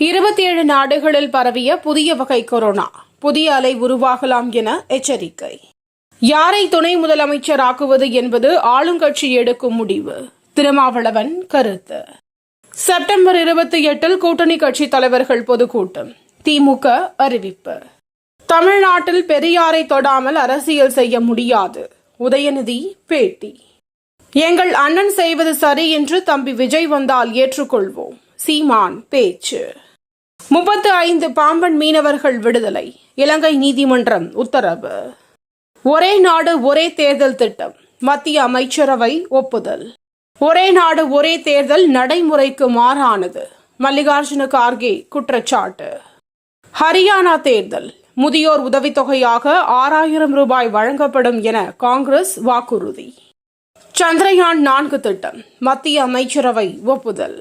27 நாடுகளில் பரவிய புதிய வகை கொரோனா புதிய அலை உருவாகலாம் என எச்சரிக்கை. யாரை துணை முதலமைச்சராக்குவது என்பது ஆளுங்கட்சி எடுக்கும் முடிவு. திருமாவளவன் கருத்து. செப்டம்பர் 28 கூட்டணி கட்சி தலைவர்கள் பொதுக்கூட்டம். திமுக அறிவிப்பு. தமிழ்நாட்டில் பெரியாரை தொடாமல் அரசியல் செய்ய முடியாது. உதயநிதி பேட்டி. எங்கள் அண்ணன் செய்வது சரி என்று தம்பி விஜய் வந்தால் ஏற்றுக்கொள்வோம். சீமான் பேச்சு. 35 பாம்பன் மீனவர்கள் விடுதலை. இலங்கை நீதிமன்றம் உத்தரவு. ஒரே நாடு ஒரே தேர்தல் திட்டம் மத்திய அமைச்சரவை ஒப்புதல். ஒரே நாடு ஒரே தேர்தல் நடைமுறைக்கு மாறானது. மல்லிகார்ஜுன கார்கே குற்றச்சாட்டு. ஹரியானா தேர்தல் முதியோர் உதவித்தொகையாக 6000 ரூபாய் வழங்கப்படும் என காங்கிரஸ் வாக்குறுதி. சந்திரயான் 4 திட்டம் மத்திய அமைச்சரவை ஒப்புதல்.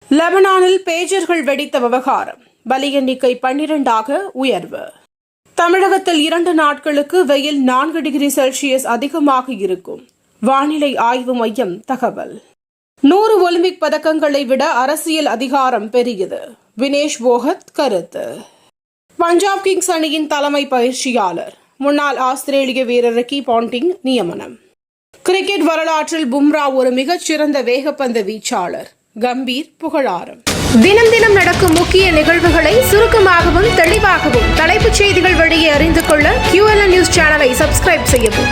லெபனானில் பேஜர்கள் வெடித்த விவகாரம். பலி எண்ணிக்கை 12ஆக உயர்வு. தமிழகத்தில் 2 நாட்களுக்கு வெயில் 4 டிகிரி செல்சியஸ் அதிகமாக இருக்கும். வானிலை ஆய்வு மையம் தகவல். 100 ஒலிம்பிக் பதக்கங்களை விட அரசியல் அதிகாரம் பெரியது. வினேஷ் போகத் கருத்து. பஞ்சாப் கிங்ஸ் அணியின் தலைமை பயிற்சியாளர் முன்னாள் ஆஸ்திரேலிய வீரர் ரிக்கி பாண்டிங் நியமனம். கிரிக்கெட் வரலாற்றில் பும்ரா ஒரு மிகச்சிறந்த வேகப்பந்து வீச்சாளர். கம்பீர் புகழாரம். தினம் தினம் நடக்கும் முக்கிய நிகழ்வுகளை சுருக்கமாகவும் தெளிவாகவும் தலைப்புச் செய்திகள் வழியே அறிந்து கொள்ள QLN நியூஸ் சேனலை சப்ஸ்கிரைப் செய்யவும்.